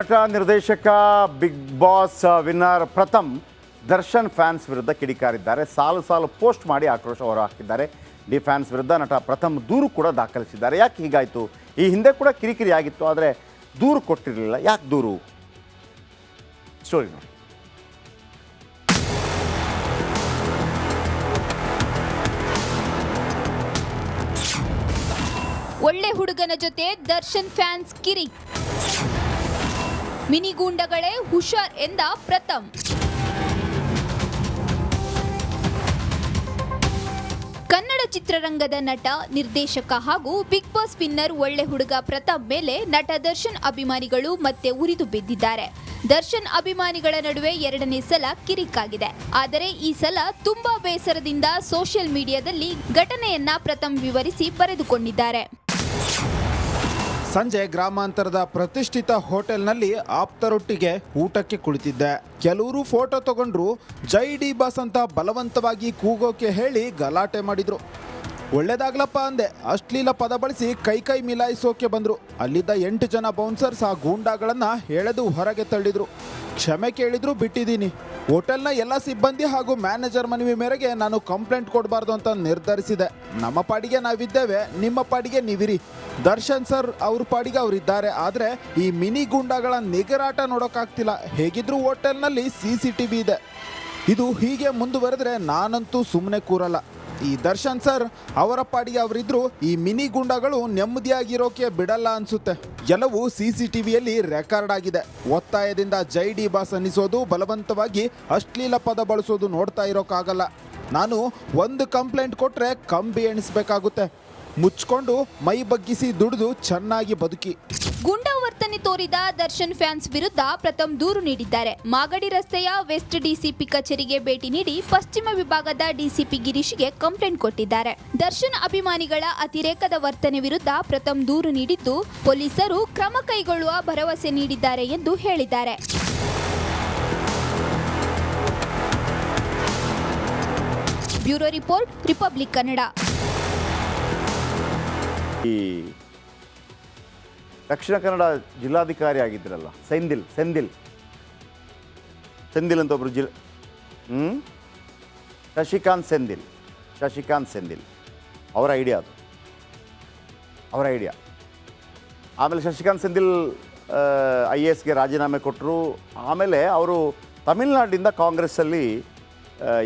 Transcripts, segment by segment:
ನಟ ನಿರ್ದೇಶಕ big boss winner ಪ್ರಥಮ್ Darshan fans ವಿರುದ್ಧ ಕಿಡಿಕಾರಿದ್ದಾರೆ. ಸಾಲು ಪೋಸ್ಟ್ ಮಾಡಿ ಆಕ್ರೋಶ ಹೊರಹಾಕಿದ್ದಾರೆ. ಡಿ ಫ್ಯಾನ್ಸ್ ವಿರುದ್ಧ ನಟ ಪ್ರಥಮ್ ದೂರು ಕೂಡ ದಾಖಲಿಸಿದ್ದಾರೆ. ಯಾಕೆ ಹೀಗಾಯಿತು? ಈ ಹಿಂದೆ ಕೂಡ ಕಿರಿಕಿರಿ ಆಗಿತ್ತು, ಆದರೆ ದೂರು ಕೊಟ್ಟಿರಲಿಲ್ಲ. ಯಾಕೆ ದೂರು? ಸ್ಟೋರಿ ನೋಡಿ. ಒಳ್ಳೆ ಹುಡುಗನ ಜೊತೆ ದರ್ಶನ್ ಫ್ಯಾನ್ಸ್ ಕಿರಿ. ಮಿನಿ ಗೂಂಡಗಳೇ ಹುಷಾರ್ ಎಂದ ಪ್ರಥಮ್. ಕನ್ನಡ ಚಿತ್ರರಂಗದ ನಟ, ನಿರ್ದೇಶಕ ಹಾಗೂ ಬಿಗ್ ಬಾಸ್ ವಿನ್ನರ್ ಒಳ್ಳೆ ಹುಡುಗ ಪ್ರಥಮ್ ಮೇಲೆ ನಟ ದರ್ಶನ್ ಅಭಿಮಾನಿಗಳು ಮತ್ತೆ ಉರಿದು ಬಿದ್ದಿದ್ದಾರೆ. ದರ್ಶನ್ ಅಭಿಮಾನಿಗಳ ನಡುವೆ ಎರಡನೇ ಸಲ ಕಿರಿಕಾಗಿದೆ. ಆದರೆ ಈ ಸಲ ತುಂಬಾ ಬೇಸರದಿಂದ ಸೋಷಿಯಲ್ ಮೀಡಿಯಾದಲ್ಲಿ ಘಟನೆಯನ್ನ ಪ್ರಥಮ್ ವಿವರಿಸಿ ಬರೆದುಕೊಂಡಿದ್ದಾರೆ. ಸಂಜೆ ಗ್ರಾಮಾಂತರದ ಪ್ರತಿಷ್ಠಿತ ಹೋಟೆಲ್ನಲ್ಲಿ ಆಪ್ತರೊಟ್ಟಿಗೆ ಊಟಕ್ಕೆ ಕುಳಿತಿದ್ದೆ. ಕೆಲವರು ಫೋಟೋ ತಗೊಂಡ್ರು. ಜೈ ಡಿ ಬಾಸ್ ಅಂತ ಬಲವಂತವಾಗಿ ಕೂಗೋಕೆ ಹೇಳಿ ಗಲಾಟೆ ಮಾಡಿದ್ರು. ಒಳ್ಳೇದಾಗ್ಲಪ್ಪ ಅಂದೆ. ಅಶ್ಲೀಲ ಪದ ಬಳಸಿ ಕೈ ಮಿಲಾಯಿಸೋಕೆ ಬಂದ್ರು. ಅಲ್ಲಿದ್ದ 8 ಜನ ಬೌನ್ಸರ್ಸ್ ಆ ಗೂಂಡಾಗಳನ್ನ ಎಳೆದು ಹೊರಗೆ ತಳ್ಳಿದ್ರು. ಕ್ಷಮೆ ಕೇಳಿದ್ರು, ಬಿಟ್ಟಿದ್ದೀನಿ. ಹೋಟೆಲ್ನ ಎಲ್ಲ ಸಿಬ್ಬಂದಿ ಹಾಗೂ ಮ್ಯಾನೇಜರ್ ಮನವಿ ಮೇರೆಗೆ ನಾನು ಕಂಪ್ಲೇಂಟ್ ಕೊಡಬಾರ್ದು ಅಂತ ನಿರ್ಧರಿಸಿದೆ. ನಮ್ಮ ಪಾಡಿಗೆ ನಾವಿದ್ದೇವೆ, ನಿಮ್ಮ ಪಾಡಿಗೆ ನೀವಿರಿ. ದರ್ಶನ್ ಸರ್ ಅವ್ರ ಪಾಡಿಗೆ ಅವರಿದ್ದಾರೆ. ಆದರೆ ಈ ಮಿನಿ ಗೂಂಡಾಗಳ ನಿಗರಾಟ ನೋಡೋಕ್ಕಾಗ್ತಿಲ್ಲ. ಹೇಗಿದ್ರು ಹೋಟೆಲ್ನಲ್ಲಿ CCTV ಇದೆ. ಇದು ಹೀಗೆ ಮುಂದುವರೆದ್ರೆ ನಾನಂತೂ ಸುಮ್ಮನೆ ಕೂರಲ್ಲ. ಈ ದರ್ಶನ್ ಸರ್ ಅವರ ಪಾಡಿಗೆ ಅವರಿದ್ರು, ಈ ಮಿನಿ ಗುಂಡಗಳು ನೆಮ್ಮದಿಯಾಗಿರೋಕೆ ಬಿಡಲ್ಲ ಅನ್ಸುತ್ತೆ. ಎಲ್ಲವೂ CCTVಯಲ್ಲಿ ರೆಕಾರ್ಡ್ ಆಗಿದೆ. ಒತ್ತಾಯದಿಂದ ಜೈ ಡಿ ಬಾಸ್ ಅನ್ನಿಸೋದು, ಬಲವಂತವಾಗಿ ಅಶ್ಲೀಲ ಪದ ಬಳಸೋದು ನೋಡ್ತಾ ಇರೋಕ್ಕಾಗಲ್ಲ. ನಾನು ಒಂದು ಕಂಪ್ಲೇಂಟ್ ಕೊಟ್ರೆ ಕಂಬಿ ಎಣಿಸ್ಬೇಕಾಗುತ್ತೆ. ಮುಚ್ಕೊಂಡು ಮೈ ಬಗ್ಗಿಸಿ ದುಡಿದು ಚೆನ್ನಾಗಿ ಬದುಕಿ. ಗೂಂಡಾವರ್ತನೆ ತೋರಿದ ದರ್ಶನ್ ಫ್ಯಾನ್ಸ್ ವಿರುದ್ಧ ಪ್ರಥಮ್ ದೂರು ನೀಡಿದ್ದಾರೆ. ಮಾಗಡಿ ರಸ್ತೆಯ ವೆಸ್ಟ್ DCP ಕಚೇರಿಗೆ ಭೇಟಿ ನೀಡಿ ಪಶ್ಚಿಮ ವಿಭಾಗದ DCP ಗಿರೀಶ್ಗೆ ಕಂಪ್ಲೇಂಟ್ ಕೊಟ್ಟಿದ್ದಾರೆ. ದರ್ಶನ್ ಅಭಿಮಾನಿಗಳ ಅತಿರೇಕದ ವರ್ತನೆ ವಿರುದ್ಧ ಪ್ರಥಮ್ ದೂರು ನೀಡಿದ್ದು, ಪೊಲೀಸರು ಕ್ರಮ ಕೈಗೊಳ್ಳುವ ಭರವಸೆ ನೀಡಿದ್ದಾರೆ ಎಂದು ಹೇಳಿದ್ದಾರೆ. Bureau report, Republic Kannada. ಈ ದಕ್ಷಿಣ ಕನ್ನಡ ಜಿಲ್ಲಾಧಿಕಾರಿ ಆಗಿದ್ರಲ್ಲ, ಸೆಂದಿಲ್ ಅಂತ ಒಬ್ಬರು ಶಶಿಕಾಂತ್ ಸೆಂದಿಲ್ ಅವರ ಐಡಿಯಾ ಅದು. ಆಮೇಲೆ ಶಶಿಕಾಂತ್ ಸೆಂದಿಲ್ IASಗೆ ರಾಜೀನಾಮೆ ಕೊಟ್ಟರು. ಆಮೇಲೆ ಅವರು ತಮಿಳುನಾಡಿನಿಂದ ಕಾಂಗ್ರೆಸ್ಸಲ್ಲಿ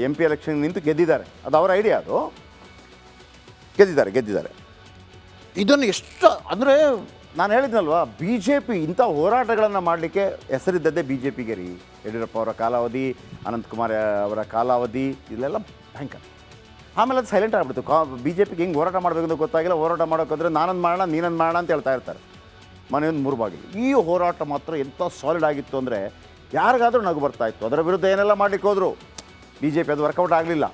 MP ಎಲೆಕ್ಷನ್ ನಿಂತು ಗೆದ್ದಿದ್ದಾರೆ. ಅದು ಅವರ ಐಡಿಯಾ. ಅದು ಗೆದ್ದಿದ್ದಾರೆ. ಇದನ್ನು ಎಷ್ಟು ಅಂದರೆ, ನಾನು ಹೇಳಿದ್ನಲ್ವ, BJP ಇಂಥ ಹೋರಾಟಗಳನ್ನು ಮಾಡಲಿಕ್ಕೆ ಹೆಸರಿದ್ದದ್ದೇ BJPಗೆ ರೀ. ಯಡಿಯೂರಪ್ಪ ಅವರ ಕಾಲಾವಧಿ, ಅನಂತಕುಮಾರ್ ಅವರ ಕಾಲಾವಧಿ, ಇಲ್ಲೆಲ್ಲ ಭಯಂಕರ. ಆಮೇಲೆ ಅದು ಸೈಲೆಂಟ್ ಆಗಿಬಿಡ್ತು. BJPಗೆ ಹಿಂಗೆ ಹೋರಾಟ ಮಾಡಬೇಕು ಅಂತ ಗೊತ್ತಾಗಿಲ್ಲ. ಹೋರಾಟ ಮಾಡೋಕ್ಕೋದ್ರೆ ನಾನೊಂದು ಮಾಡೋಣ, ನೀನೊಂದು ಮಾಡೋಣ ಅಂತ ಹೇಳ್ತಾ ಇರ್ತಾರೆ. ಮನೆಯೊಂದು 3 ಬಾಗಿಲು. ಈ ಹೋರಾಟ ಮಾತ್ರ ಎಂಥ ಸಾಲಿಡ್ ಆಗಿತ್ತು ಅಂದರೆ ಯಾರಿಗಾದರೂ ನಗು ಬರ್ತಾಯಿತ್ತು. ಅದರ ವಿರುದ್ಧ ಏನೆಲ್ಲ ಮಾಡಲಿಕ್ಕೆ ಹೋದರು BJP, ಅದು ವರ್ಕೌಟ್ ಆಗಲಿಲ್ಲ.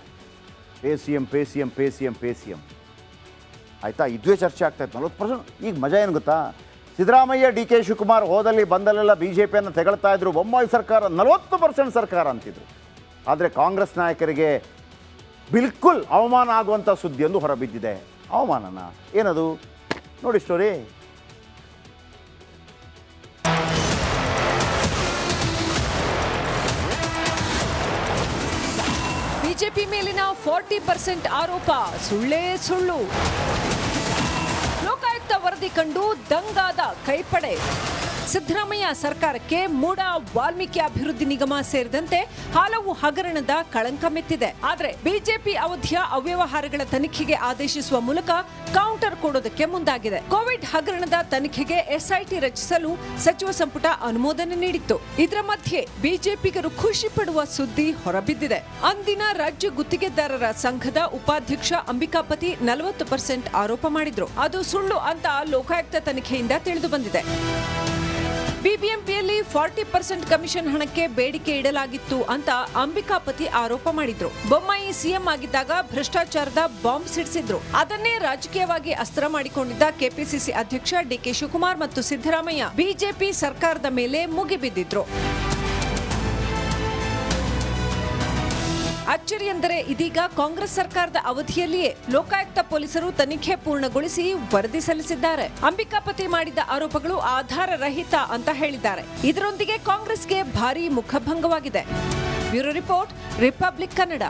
ಪೇ ಸಿ ಎಮ್ ಆಯಿತಾ, ಇದುವೇ ಚರ್ಚೆ ಆಗ್ತಾಯಿತ್ತು 40%. ಈಗ ಮಜಾ ಏನು ಗೊತ್ತಾ? ಸಿದ್ದರಾಮಯ್ಯ, DK ಶಿವಕುಮಾರ್ ಹೋದಲ್ಲಿ ಬಂದಲ್ಲೆಲ್ಲ BJPಯನ್ನು ತೆಗಳ್ತಾ ಇದ್ರು. ಬೊಮ್ಮಾಯಿ ಸರ್ಕಾರ 40% ಸರ್ಕಾರ ಅಂತಿದ್ರು. ಆದರೆ ಕಾಂಗ್ರೆಸ್ ನಾಯಕರಿಗೆ ಬಿಲ್ಕುಲ್ ಅವಮಾನ ಆಗುವಂಥ ಸುದ್ದಿಯೊಂದು ಹೊರಬಿದ್ದಿದೆ. ಅವಮಾನನ ಏನದು ನೋಡಿ ಸ್ಟೋರಿ. ಬಿಜೆಪಿ ಮೇಲಿನ 40% ಆರೋಪ ಸುಳ್ಳೇ ಸುಳ್ಳು. ಲೋಕಾಯುಕ್ತ ವರದಿ ಕಂಡು ದಂಗಾದ ಕೈಪಡೆ. ಸಿದ್ದರಾಮಯ್ಯ ಸರ್ಕಾರಕ್ಕೆ ಮೂಡ, ವಾಲ್ಮೀಕಿ ಅಭಿವೃದ್ಧಿ ನಿಗಮ ಸೇರಿದಂತೆ ಹಲವು ಹಗರಣದ ಕಳಂಕ ಮೆತ್ತಿದೆ. ಆದರೆ ಬಿಜೆಪಿ ಅವಧಿಯ ಅವ್ಯವಹಾರಗಳ ತನಿಖೆಗೆ ಆದೇಶಿಸುವ ಮೂಲಕ ಕೌಂಟರ್ ಕೊಡೋದಕ್ಕೆ ಮುಂದಾಗಿದೆ. ಕೋವಿಡ್ ಹಗರಣದ ತನಿಖೆಗೆ SIT ರಚಿಸಲು ಸಚಿವ ಸಂಪುಟ ಅನುಮೋದನೆ ನೀಡಿತ್ತು. ಇದರ ಮಧ್ಯೆ ಬಿಜೆಪಿಗರು ಖುಷಿ ಪಡುವ ಸುದ್ದಿ ಹೊರಬಿದ್ದಿದೆ. ಅಂದಿನ ರಾಜ್ಯ ಗುತ್ತಿಗೆದಾರರ ಸಂಘದ ಉಪಾಧ್ಯಕ್ಷ ಅಂಬಿಕಾಪತಿ 40% ಆರೋಪ ಮಾಡಿದ್ರು. ಅದು ಸುಳ್ಳು ಅಂತ ಲೋಕಾಯುಕ್ತ ತನಿಖೆಯಿಂದ ತಿಳಿದು ಬಂದಿದೆ. ಬಿಬಿಎಂಪಿಯಲ್ಲಿ 40% ಕಮಿಷನ್ ಹಣಕ್ಕೆ ಬೇಡಿಕೆ ಇಡಲಾಗಿತ್ತು ಅಂತ ಅಂಬಿಕಾಪತಿ ಆರೋಪ ಮಾಡಿದ್ರು. ಬೊಮ್ಮಾಯಿ CM ಆಗಿದ್ದಾಗ ಭ್ರಷ್ಟಾಚಾರದ ಬಾಂಬ್ ಸಿಡಿಸಿದ್ರು. ಅದನ್ನೇ ರಾಜಕೀಯವಾಗಿ ಅಸ್ತ್ರ ಮಾಡಿಕೊಂಡಿದ್ದ ಕೆಪಿಸಿಸಿ ಅಧ್ಯಕ್ಷ DK ಶಿವಕುಮಾರ್ ಮತ್ತು ಸಿದ್ದರಾಮಯ್ಯ ಬಿಜೆಪಿ ಸರ್ಕಾರದ ಮೇಲೆ ಮುಗಿಬಿದ್ದಿದ್ರು. ಅಚ್ಚರಿ ಎಂದರೆ ಇದೀಗ ಕಾಂಗ್ರೆಸ್ ಸರ್ಕಾರದ ಅವಧಿಯಲ್ಲಿಯೇ ಲೋಕಾಯುಕ್ತ ಪೊಲೀಸರು ತನಿಖೆ ಪೂರ್ಣಗೊಳಿಸಿ ವರದಿ ಸಲ್ಲಿಸಿದ್ದಾರೆ. ಅಂಬಿಕಾಪತಿ ಮಾಡಿದ ಆರೋಪಗಳು ಆಧಾರ ರಹಿತ ಅಂತ ಹೇಳಿದ್ದಾರೆ. ಇದರೊಂದಿಗೆ ಕಾಂಗ್ರೆಸ್ಗೆ ಭಾರೀ ಮುಖಭಂಗವಾಗಿದೆ. Bureau report, Republic Kannada.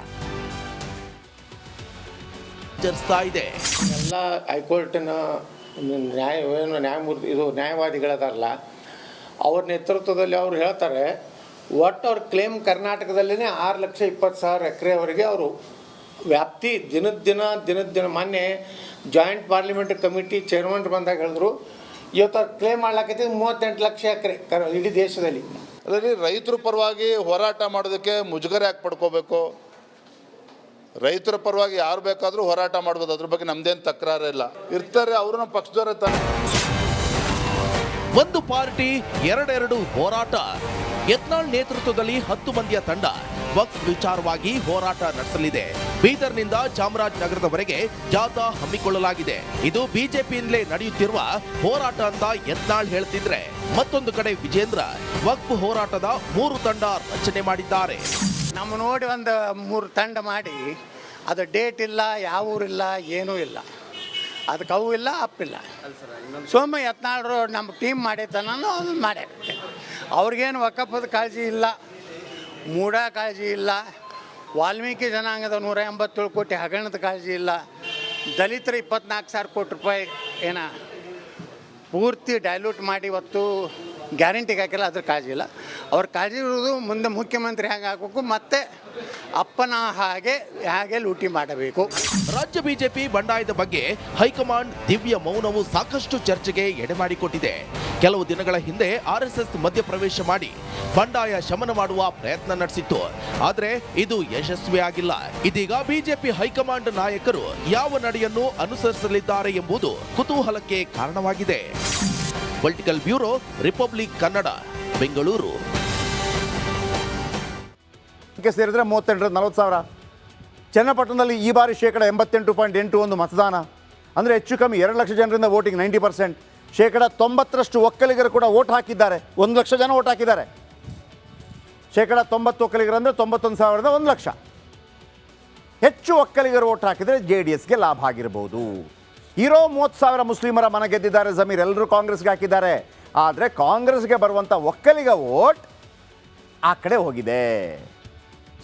ಎಲ್ಲ ಹೈಕೋರ್ಟಿನ ನ್ಯಾಯವಾದಿಗಳದಾರಲ್ಲ, ಅವ್ರ ನೇತೃತ್ವದಲ್ಲಿ ಅವರು ಹೇಳ್ತಾರೆ ಒಟ್ಟು ಅವ್ರ ಕ್ಲೇಮ್ ಕರ್ನಾಟಕದಲ್ಲೇ 6,20,000 ಎಕರೆವರೆಗೆ ಅವರು ವ್ಯಾಪ್ತಿ ದಿನದ ದಿನ ಮೊನ್ನೆ ಜಾಯಿಂಟ್ ಪಾರ್ಲಿಮೆಂಟರಿ ಕಮಿಟಿ ಚೇರ್ಮನ್ ಬಂದಾಗ ಹೇಳಿದ್ರು ಇವತ್ತು ಅವ್ರು ಕ್ಲೇಮ್ ಮಾಡ್ಲಾಕೈತಿ 38 ಲಕ್ಷ ಎಕರೆ ಇಡೀ ದೇಶದಲ್ಲಿ. ಅದರಲ್ಲಿ ರೈತರ ಪರವಾಗಿ ಹೋರಾಟ ಮಾಡೋದಕ್ಕೆ ಮುಜುಗರ ಯಾಕೆ ಪಡ್ಕೋಬೇಕು? ರೈತರ ಪರವಾಗಿ ಯಾರು ಬೇಕಾದರೂ ಹೋರಾಟ ಮಾಡ್ಬೋದು, ಅದ್ರ ಬಗ್ಗೆ ನಮ್ದೇನು ತಕರಾರು ಇಲ್ಲ. ಇರ್ತಾರೆ ಅವರು ನಮ್ಮ ಪಕ್ಷದವರೇ ತಾನೆ. ಒಂದು ಪಾರ್ಟಿ ಎರಡೆರಡು ಹೋರಾಟ. ಯತ್ನಾಳ್ ನೇತೃತ್ವದಲ್ಲಿ 10 ಮಂದಿಯ ತಂಡ ವಕ್ಫ್ ವಿಚಾರವಾಗಿ ಹೋರಾಟ ನಡೆಸಲಿದೆ. ಬೀದರ್ನಿಂದ ಚಾಮರಾಜನಗರದವರೆಗೆ ಜಾಥಾ ಹಮ್ಮಿಕೊಳ್ಳಲಾಗಿದೆ. ಇದು ಬಿಜೆಪಿಯಿಂದಲೇ ನಡೆಯುತ್ತಿರುವ ಹೋರಾಟ ಅಂತ ಯತ್ನಾಳ್ ಹೇಳ್ತಿದ್ರೆ, ಮತ್ತೊಂದು ಕಡೆ ವಿಜೇಂದ್ರ ವಕ್ಫ್ ಹೋರಾಟದ 3 ತಂಡ ರಚನೆ ಮಾಡಿದ್ದಾರೆ. ನಮ್ಮ ನೋಡಿ ಒಂದು 3 ತಂಡ ಮಾಡಿ, ಅದು ಡೇಟ್ ಇಲ್ಲ, ಯಾವ ಊರಿಲ್ಲ, ಏನೂ ಇಲ್ಲ, ಅದಕ್ಕೆ ಅವು ಇಲ್ಲ ಅಪ್ಪಿಲ್ಲ. ಸೋಮ ಯತ್ನಾಳರು ನಮ್ಮ ಟೀಮ್ ಮಾಡೈತನ ಅದನ್ನು ಮಾಡ್ಯಾರ. ಅವ್ರಿಗೇನು ವಕಫದ ಕಾಳಜಿ ಇಲ್ಲ, ಮೂಢ ಕಾಳಜಿ ಇಲ್ಲ, ವಾಲ್ಮೀಕಿ ಜನಾಂಗದ 187 ಕೋಟಿ ಹಗರಣದ ಕಾಳಜಿ ಇಲ್ಲ, ದಲಿತರ 24,000 ಕೋಟಿ ರೂಪಾಯಿ ಪೂರ್ತಿ ಡೈಲ್ಯೂಟ್ ಮಾಡಿ ಇವತ್ತು ಗ್ಯಾರಂಟಿಗೆ ಹಾಕಿಲ್ಲ, ಅದ್ರ ಕಾಳಜಿ ಇಲ್ಲ. ಅವ್ರ ಕಾಳಜಿ ಇರೋದು ಮುಂದೆ ಮುಖ್ಯಮಂತ್ರಿ ಹೇಗೆ ಆಗಬೇಕು, ಮತ್ತೆ ಅಪ್ಪನ ಹಾಗೆ ಲೂಟಿ ಮಾಡಬೇಕು. ರಾಜ್ಯ ಬಿಜೆಪಿ ಬಂಡಾಯದ ಬಗ್ಗೆ ಹೈಕಮಾಂಡ್ ದಿವ್ಯ ಮೌನವು ಸಾಕಷ್ಟು ಚರ್ಚೆಗೆ ಎಡೆಮಾಡಿಕೊಟ್ಟಿದೆ. ಕೆಲವು ದಿನಗಳ ಹಿಂದೆ ಆರ್ಎಸ್ಎಸ್ ಮಧ್ಯಪ್ರವೇಶ ಮಾಡಿ ಬಂಡಾಯ ಶಮನ ಮಾಡುವ ಪ್ರಯತ್ನ ನಡೆಸಿತ್ತು. ಆದರೆ ಇದು ಯಶಸ್ವಿಯಾಗಿಲ್ಲ. ಇದೀಗ ಬಿಜೆಪಿ ಹೈಕಮಾಂಡ್ ನಾಯಕರು ಯಾವ ನಡೆಯನ್ನು ಅನುಸರಿಸಲಿದ್ದಾರೆ ಎಂಬುದು ಕುತೂಹಲಕ್ಕೆ ಕಾರಣವಾಗಿದೆ. Political bureau, republic Kannada, Bengaluru. ಸೇರಿದ್ರೆ 38,40,000. ಚನ್ನಪಟ್ಟಣದಲ್ಲಿ ಈ ಬಾರಿ 88.81% ಮತದಾನ. ಅಂದರೆ ಹೆಚ್ಚು ಕಮ್ಮಿ 2 ಲಕ್ಷ ಜನರಿಂದ ವೋಟಿಂಗ್ 90%. 90% ಒಕ್ಕಲಿಗರು ಕೂಡ ವೋಟ್ ಹಾಕಿದ್ದಾರೆ. 1 ಲಕ್ಷ ಜನ ವೋಟ್ ಹಾಕಿದ್ದಾರೆ. 90 ಒಕ್ಕಲಿಗರು ಅಂದರೆ 91,000ರಿಂದ 1 ಲಕ್ಷ. ಹೆಚ್ಚು ಒಕ್ಕಲಿಗರು ವೋಟ್ ಹಾಕಿದರೆ JDSಗೆ ಲಾಭ ಆಗಿರ್ಬೋದು. ಇರೋ 30,000 ಮುಸ್ಲಿಮರ ಮನ ಗೆದ್ದಿದ್ದಾರೆ ಜಮೀರ್, ಎಲ್ಲರೂ ಕಾಂಗ್ರೆಸ್ಗೆ ಹಾಕಿದ್ದಾರೆ. ಆದರೆ ಕಾಂಗ್ರೆಸ್ಗೆ ಬರುವಂಥ ಒಕ್ಕಲಿಗ ವೋಟ್ ಆ ಕಡೆ ಹೋಗಿದೆ.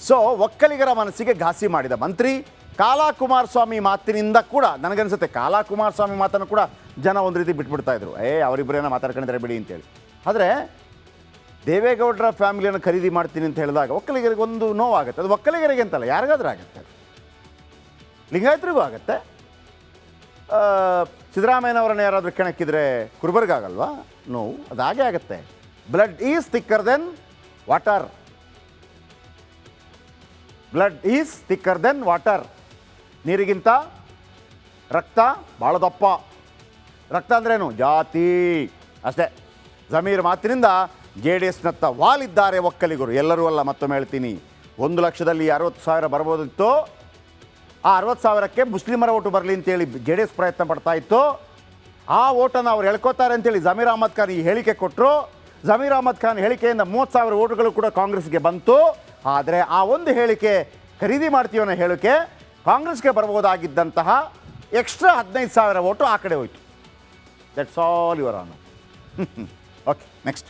ಸೊ ಒಕ್ಕಲಿಗರ ಮನಸ್ಸಿಗೆ ಘಾಸಿ ಮಾಡಿದ ಮಂತ್ರಿ ಕಾಲಾ ಕುಮಾರಸ್ವಾಮಿ ಮಾತಿನಿಂದ ಕೂಡ ನನಗನ್ಸುತ್ತೆ ಕಾಲಾ ಕುಮಾರಸ್ವಾಮಿ ಮಾತನ್ನು ಕೂಡ ಜನ ಒಂದು ರೀತಿ ಬಿಟ್ಬಿಡ್ತಾ ಇದ್ರು, ಅವರಿಬ್ಬರೇನೋ ಮಾತಾಡ್ಕೊಂಡಿದ್ದಾರೆ ಬಿಡಿ ಅಂತೇಳಿ. ಆದರೆ ದೇವೇಗೌಡರ ಫ್ಯಾಮಿಲಿಯನ್ನು ಖರೀದಿ ಮಾಡ್ತೀನಿ ಅಂತ ಹೇಳಿದಾಗ ಒಕ್ಕಲಿಗರಿಗೆ ಒಂದು ನೋವಾಗುತ್ತೆ. ಅದು ಒಕ್ಕಲಿಗರಿಗೆ ಅಂತಲ್ಲ, ಯಾರಿಗಾದ್ರೂ ಆಗುತ್ತೆ, ಲಿಂಗಾಯತರಿಗೂ ಆಗುತ್ತೆ. ಸಿದ್ದರಾಮಯ್ಯನವರನ್ನ ಯಾರಾದರೂ ಕೆಣಕಿದ್ರೆ ಕುರುಬರಿಗಾಗಲ್ವಾ ನೋವು? ಅದು ಹಾಗೆ ಆಗುತ್ತೆ. Blood is thicker than water. Blood is thicker than water. ನೀರಿಗಿಂತ ರಕ್ತ ಭಾಳ ದಪ್ಪ. ರಕ್ತ ಅಂದ್ರೇನು? ಜಾತಿ ಅಷ್ಟೇ. ಜಮೀರ್ ಮಾತಿನಿಂದ JDSನತ್ತ ವಾಲಿದ್ದಾರೆ ಒಕ್ಕಲಿಗರು, ಎಲ್ಲರೂ ಅಲ್ಲ. ಮತ್ತೊಮ್ಮೆ ಹೇಳ್ತೀನಿ, 1 ಲಕ್ಷದಲ್ಲಿ 60,000 ಬರ್ಬೋದಿತ್ತು. ಆ 60,000ಕ್ಕೆ ಮುಸ್ಲಿಮರ ಓಟು ಬರಲಿ ಅಂತೇಳಿ JDS ಪ್ರಯತ್ನ ಪಡ್ತಾ ಇತ್ತು. ಆ ಓಟನ್ನು ಅವ್ರು ಹೇಳ್ಕೋತಾರೆ ಅಂತೇಳಿ ಜಮೀರ್ ಅಹಮದ್ ಖಾನ್ ಈ ಹೇಳಿಕೆ ಕೊಟ್ಟರು. ಜಮೀರ್ ಅಹಮದ್ ಖಾನ್ ಹೇಳಿಕೆಯಿಂದ 30,000 ಓಟುಗಳು ಕೂಡ ಕಾಂಗ್ರೆಸ್ಗೆ ಬಂತು. ಆದರೆ ಆ ಒಂದು ಹೇಳಿಕೆ, ಖರೀದಿ ಮಾಡ್ತೀವಿ ಅನ್ನೋ ಹೇಳಿಕೆ, ಕಾಂಗ್ರೆಸ್ಗೆ ಬರ್ಬೋದಾಗಿದ್ದಂತಹ ಎಕ್ಸ್ಟ್ರಾ 15,000 ಓಟು ಆ ಕಡೆ ಹೋಯಿತು. That's all your honour. Okay, next.